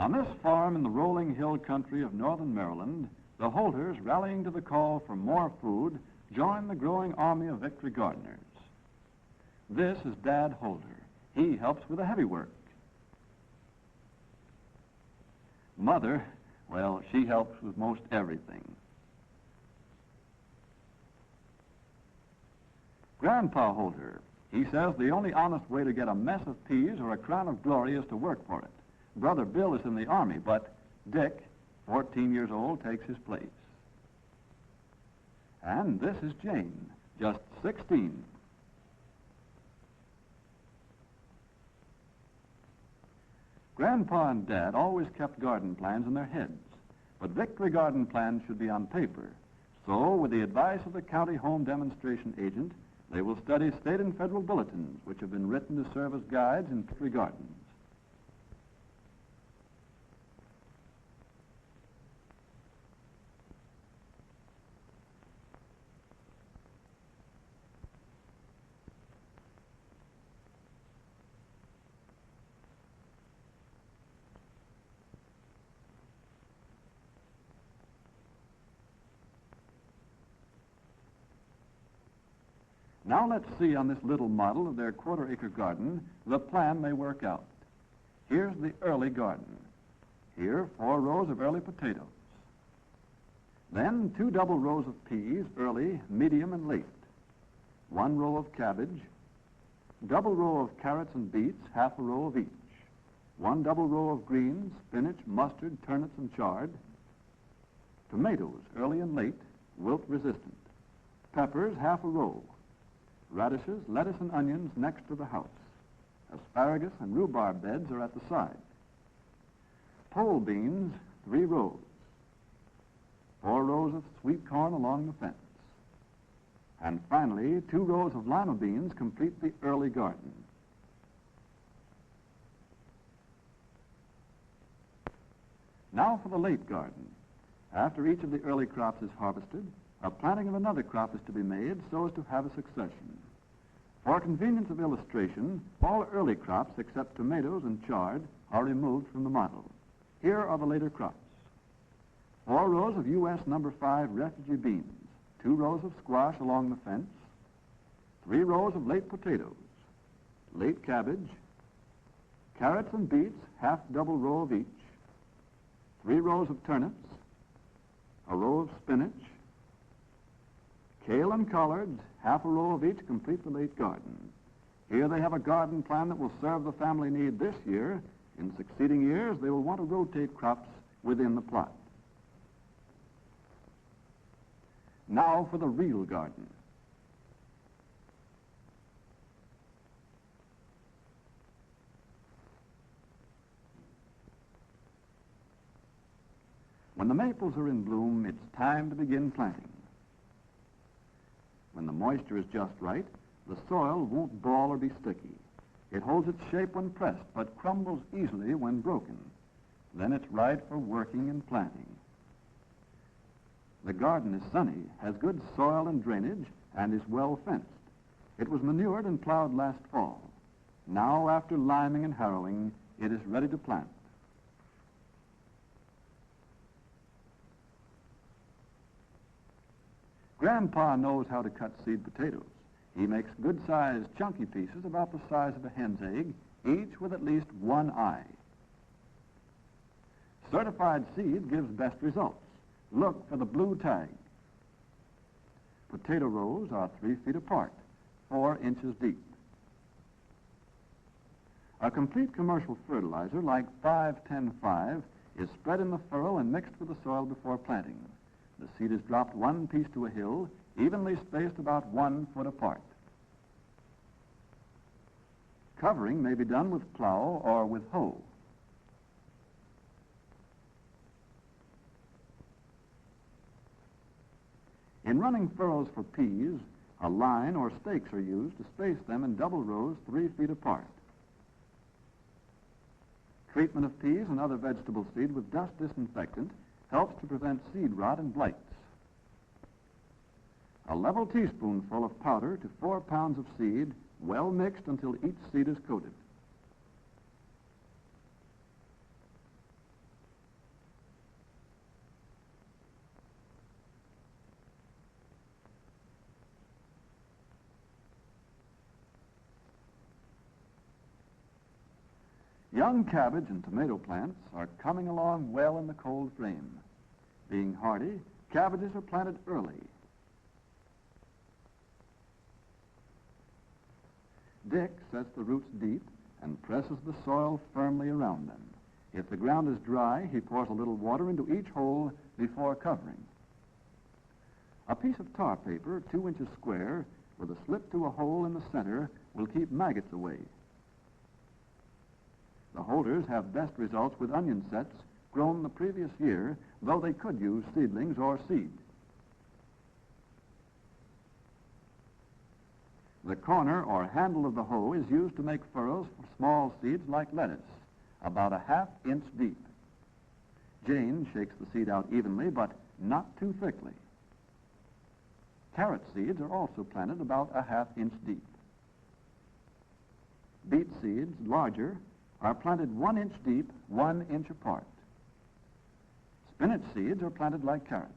On this farm in the rolling hill country of northern Maryland, the Holters, rallying to the call for more food, join the growing army of victory gardeners. This is Dad Holter. He helps with the heavy work. Mother, well, she helps with most everything. Grandpa Holter, he says the only honest way to get a mess of peas or a crown of glory is to work for it. Brother Bill is in the Army, but Dick, 14 years old, takes his place. And this is Jane, just 16. Grandpa and Dad always kept garden plans in their heads, but victory garden plans should be on paper. So, with the advice of the county home demonstration agent, they will study state and federal bulletins, which have been written to serve as guides in victory gardens. Now let's see on this little model of their quarter-acre garden the plan they work out. Here's the early garden. Here, 4 rows of early potatoes. Then 2 double rows of peas, early, medium, and late. 1 row of cabbage. Double row of carrots and beets, half a row of each. 1 double row of greens, spinach, mustard, turnips, and chard. Tomatoes, early and late, wilt-resistant. Peppers, half a row. Radishes, lettuce, and onions next to the house. Asparagus and rhubarb beds are at the side. Pole beans, 3 rows. 4 rows of sweet corn along the fence. And finally, 2 rows of lima beans complete the early garden. Now for the late garden. After each of the early crops is harvested, a planting of another crop is to be made so as to have a succession. For convenience of illustration, all early crops except tomatoes and chard are removed from the model. Here are the later crops. 4 rows of U.S. number 5 refugee beans, 2 rows of squash along the fence, 3 rows of late potatoes, late cabbage, carrots and beets, half double row of each, 3 rows of turnips, a row of spinach, kale and collards, half a row of each complete the late garden. Here they have a garden plan that will serve the family need this year. In succeeding years, they will want to rotate crops within the plot. Now for the real garden. When the maples are in bloom, it's time to begin planting. When the moisture is just right, the soil won't ball or be sticky. It holds its shape when pressed, but crumbles easily when broken. Then it's right for working and planting. The garden is sunny, has good soil and drainage, and is well fenced. It was manured and plowed last fall. Now, after liming and harrowing, it is ready to plant. Grandpa knows how to cut seed potatoes. He makes good-sized, chunky pieces about the size of a hen's egg, each with at least 1 eye. Certified seed gives best results. Look for the blue tag. Potato rows are 3 feet apart, 4 inches deep. A complete commercial fertilizer like 5-10-5 is spread in the furrow and mixed with the soil before planting. The seed is dropped 1 piece to a hill, evenly spaced about 1 foot apart. Covering may be done with plow or with hoe. In running furrows for peas, a line or stakes are used to space them in double rows 3 feet apart. Treatment of peas and other vegetable seed with dust disinfectant helps to prevent seed rot and blights. A level teaspoonful of powder to 4 pounds of seed, well mixed until each seed is coated. Young cabbage and tomato plants are coming along well in the cold frame. Being hardy, cabbages are planted early. Dick sets the roots deep and presses the soil firmly around them. If the ground is dry, he pours a little water into each hole before covering. A piece of tar paper, 2 inches square, with a slip to a hole in the center, will keep maggots away. The holders have best results with onion sets grown the previous year, though they could use seedlings or seed. The corner or handle of the hoe is used to make furrows for small seeds like lettuce, about a 1/2 inch deep. Jane shakes the seed out evenly, but not too thickly. Carrot seeds are also planted about a 1/2 inch deep. Beet seeds, larger, are planted 1 inch deep, 1 inch apart. Spinach seeds are planted like carrots.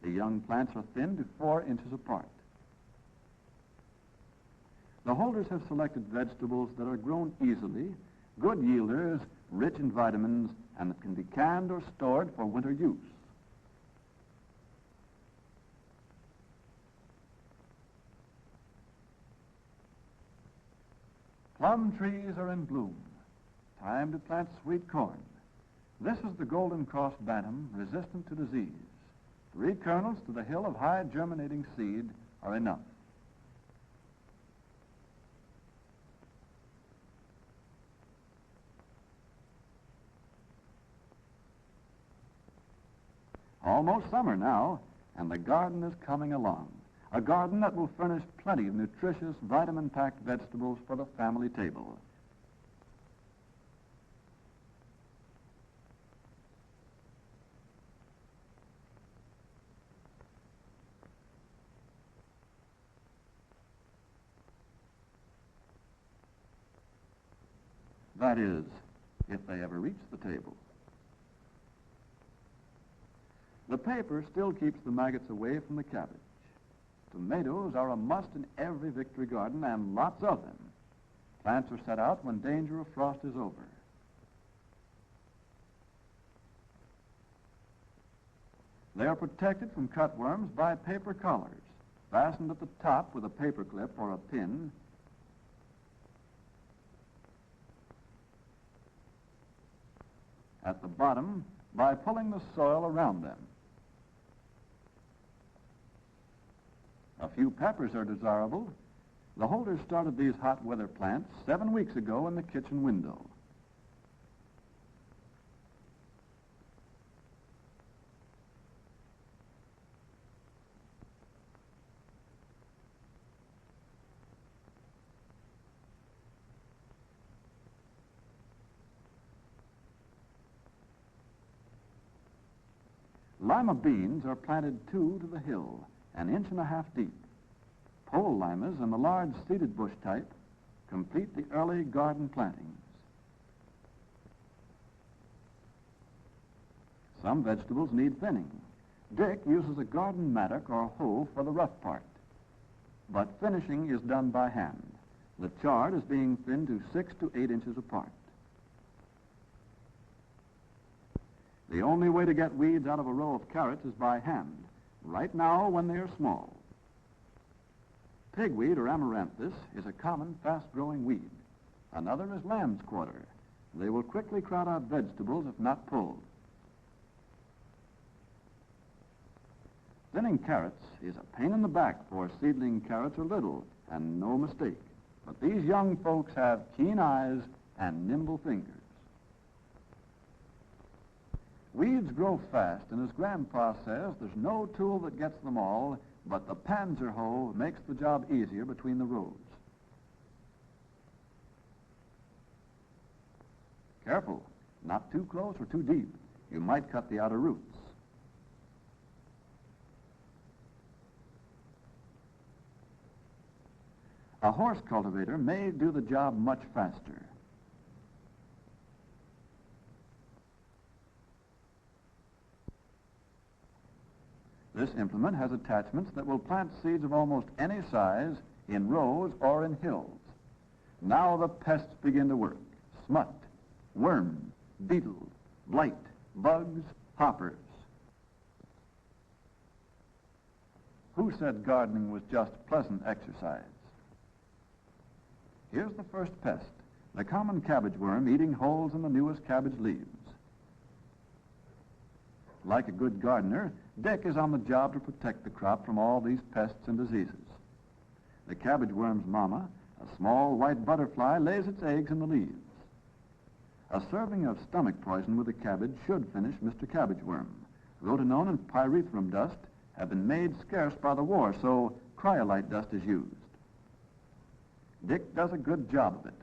The young plants are thinned to 4 inches apart. The holders have selected vegetables that are grown easily, good yielders, rich in vitamins, and that can be canned or stored for winter use. Plum trees are in bloom. Time to plant sweet corn. This is the Golden Cross Bantam, resistant to disease. 3 kernels to the hill of high germinating seed are enough. Almost summer now, and the garden is coming along. A garden that will furnish plenty of nutritious, vitamin-packed vegetables for the family table. That is, if they ever reach the table. The paper still keeps the maggots away from the cabbage. Tomatoes are a must in every victory garden, and lots of them. Plants are set out when danger of frost is over. They are protected from cutworms by paper collars, fastened at the top with a paper clip or a pin. At the bottom, by pulling the soil around them. A few peppers are desirable. The holders started these hot weather plants 7 weeks ago in the kitchen window. Lima beans are planted 2 to the hill, 1.5 inches deep. Pole limas and the large seeded bush type complete the early garden plantings. Some vegetables need thinning. Dick uses a garden mattock or hoe for the rough part, but finishing is done by hand. The chard is being thinned to 6 to 8 inches apart. The only way to get weeds out of a row of carrots is by hand, right now when they are small. Pigweed or amaranthus is a common, fast-growing weed. Another is lamb's quarter. They will quickly crowd out vegetables if not pulled. Thinning carrots is a pain in the back, for seedling carrots are little, and no mistake. But these young folks have keen eyes and nimble fingers. Weeds grow fast, and as Grandpa says, there's no tool that gets them all, but the Panzer hoe makes the job easier between the rows. Careful, not too close or too deep. You might cut the outer roots. A horse cultivator may do the job much faster. This implement has attachments that will plant seeds of almost any size in rows or in hills. Now the pests begin to work. Smut, worms, beetles, blight, bugs, hoppers. Who said gardening was just pleasant exercise? Here's the first pest, the common cabbage worm eating holes in the newest cabbage leaves. Like a good gardener, Dick is on the job to protect the crop from all these pests and diseases. The cabbage worm's mama, a small white butterfly, lays its eggs in the leaves. A serving of stomach poison with the cabbage should finish Mr. Cabbage Worm. Rotenone and pyrethrum dust have been made scarce by the war, so cryolite dust is used. Dick does a good job of it.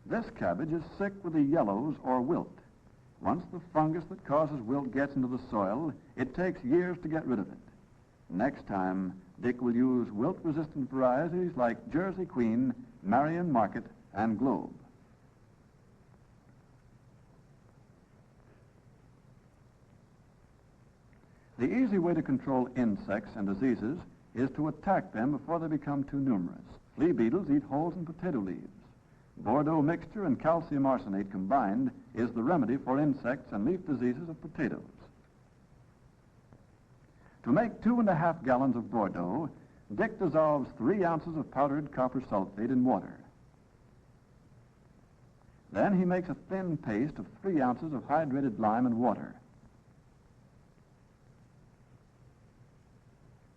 This cabbage is sick with the yellows or wilt. Once the fungus that causes wilt gets into the soil, it takes years to get rid of it. Next time, Dick will use wilt-resistant varieties like Jersey Queen, Marion Market, and Globe. The easy way to control insects and diseases is to attack them before they become too numerous. Flea beetles eat holes in potato leaves. Bordeaux mixture and calcium arsenate combined is the remedy for insects and leaf diseases of potatoes. To make 2½ gallons of Bordeaux, Dick dissolves 3 ounces of powdered copper sulfate in water. Then he makes a thin paste of 3 ounces of hydrated lime and water.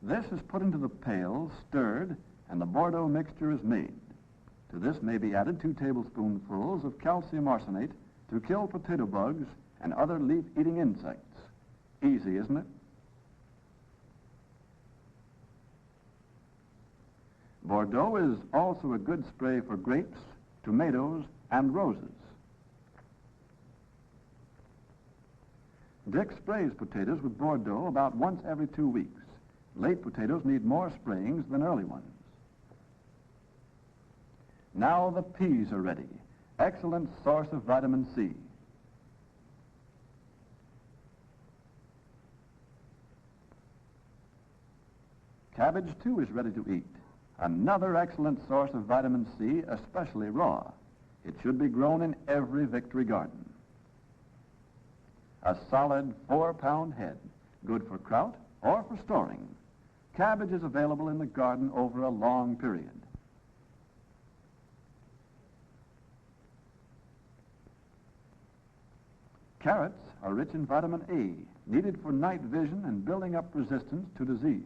This is put into the pail, stirred, and the Bordeaux mixture is made. To this may be added 2 tablespoonfuls of calcium arsenate to kill potato bugs and other leaf-eating insects. Easy, isn't it? Bordeaux is also a good spray for grapes, tomatoes, and roses. Dick sprays potatoes with Bordeaux about once every 2 weeks. Late potatoes need more sprayings than early ones. Now the peas are ready. Excellent source of vitamin C. Cabbage, too, is ready to eat. Another excellent source of vitamin C, especially raw. It should be grown in every Victory garden. A solid 4-pound head, good for kraut or for storing. Cabbage is available in the garden over a long period. Carrots are rich in vitamin A, needed for night vision and building up resistance to disease.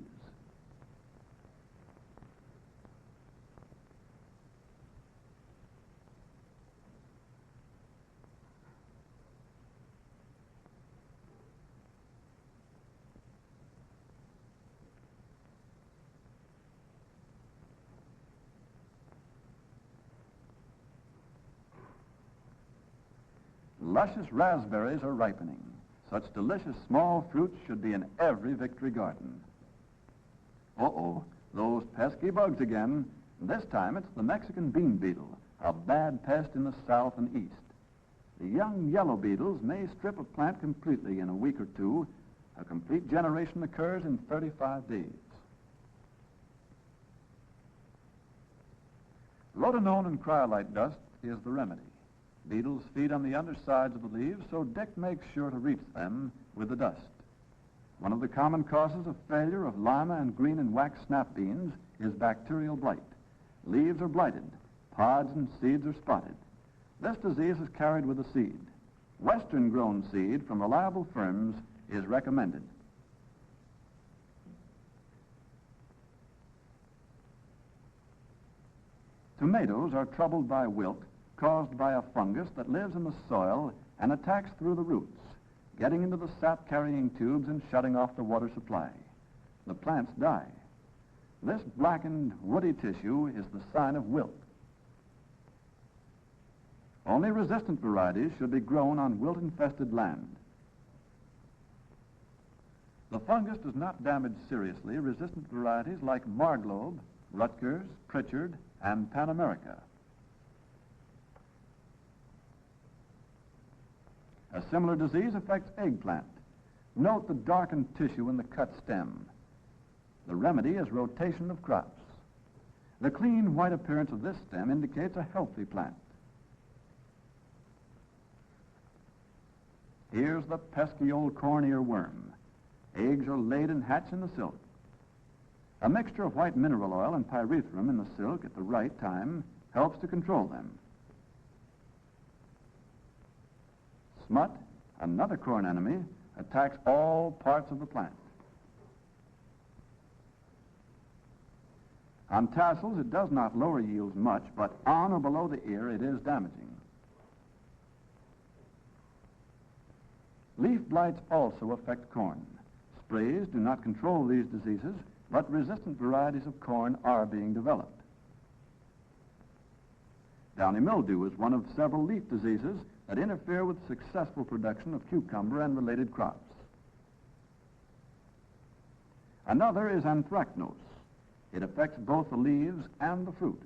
Luscious raspberries are ripening. Such delicious small fruits should be in every Victory garden. Uh-oh, those pesky bugs again. This time it's the Mexican bean beetle, a bad pest in the south and east. The young yellow beetles may strip a plant completely in a week or 2. A complete generation occurs in 35 days. Rotenone and cryolite dust is the remedy. Beetles feed on the undersides of the leaves, so Dick makes sure to reach them with the dust. One of the common causes of failure of lima and green and wax snap beans is bacterial blight. Leaves are blighted, pods and seeds are spotted. This disease is carried with the seed. Western-grown seed from reliable firms is recommended. Tomatoes are troubled by wilt caused by a fungus that lives in the soil and attacks through the roots, getting into the sap-carrying tubes and shutting off the water supply. The plants die. This blackened, woody tissue is the sign of wilt. Only resistant varieties should be grown on wilt-infested land. The fungus does not damage seriously resistant varieties like Marglobe, Rutgers, Pritchard, and Pan America. A similar disease affects eggplant. Note the darkened tissue in the cut stem. The remedy is rotation of crops. The clean white appearance of this stem indicates a healthy plant. Here's the pesky old corn earworm. Eggs are laid and hatch in the silk. A mixture of white mineral oil and pyrethrum in the silk at the right time helps to control them. Smut, another corn enemy, attacks all parts of the plant. On tassels, it does not lower yields much, but on or below the ear, it is damaging. Leaf blights also affect corn. Sprays do not control these diseases, but resistant varieties of corn are being developed. Downy mildew is one of several leaf diseases that interfere with successful production of cucumber and related crops. Another is anthracnose. It affects both the leaves and the fruit.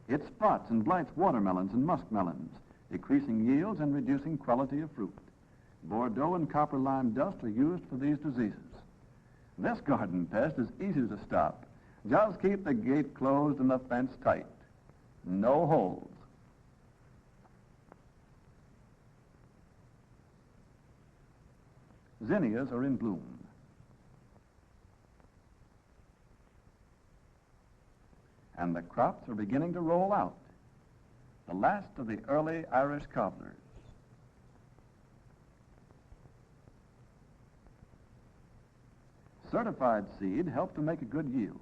It spots and blights watermelons and muskmelons, decreasing yields and reducing quality of fruit. Bordeaux and copper lime dust are used for these diseases. This garden pest is easy to stop. Just keep the gate closed and the fence tight. No holes. Zinnias are in bloom. And the crops are beginning to roll out. The last of the early Irish cobblers. Certified seed helps to make a good yield.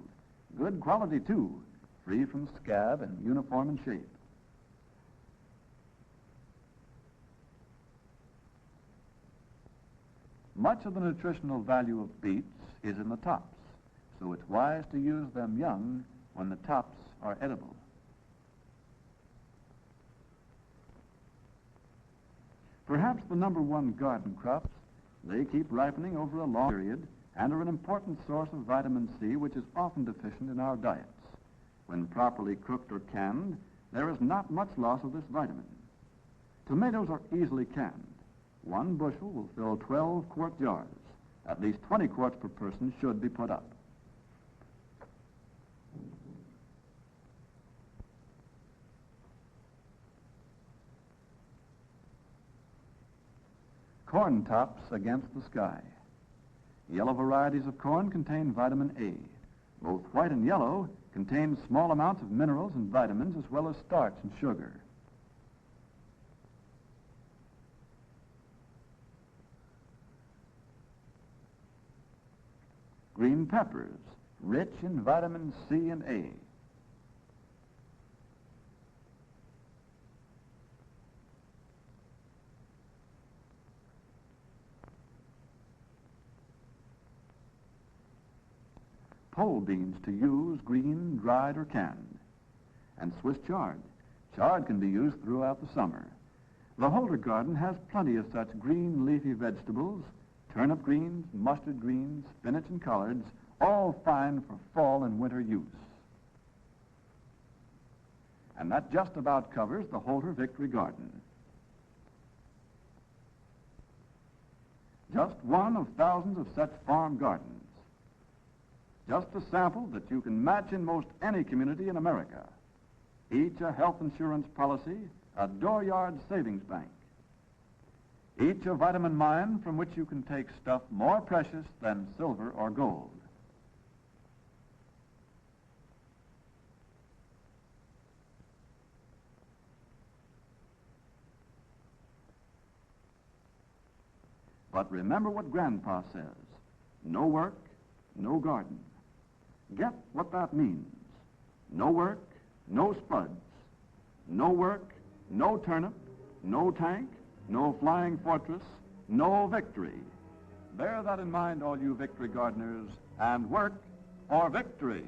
Good quality, too, free from scab and uniform in shape. Much of the nutritional value of beets is in the tops, so it's wise to use them young when the tops are edible. Perhaps the number one garden crops, they keep ripening over a long period and are an important source of vitamin C, which is often deficient in our diets. When properly cooked or canned, there is not much loss of this vitamin. Tomatoes are easily canned. 1 bushel will fill 12-quart jars. At least 20 quarts per person should be put up. Corn tops against the sky. Yellow varieties of corn contain vitamin A. Both white and yellow contain small amounts of minerals and vitamins as well as starch and sugar. Green peppers, rich in vitamins C and A. Pole beans to use, green, dried, or canned. And Swiss chard. Chard can be used throughout the summer. The Holder garden has plenty of such green leafy vegetables, turnip greens, mustard greens, spinach, and collards, all fine for fall and winter use. And that just about covers the Holder Victory Garden. Just one of thousands of such farm gardens. Just a sample that you can match in most any community in America. Each a health insurance policy, a dooryard savings bank. Each a vitamin mine from which you can take stuff more precious than silver or gold. But remember what Grandpa says, no work, no garden. Get what that means. No work, no spuds. No work, no turnip, no tank, no flying fortress, no victory. Bear that in mind, all you victory gardeners, and work for victory.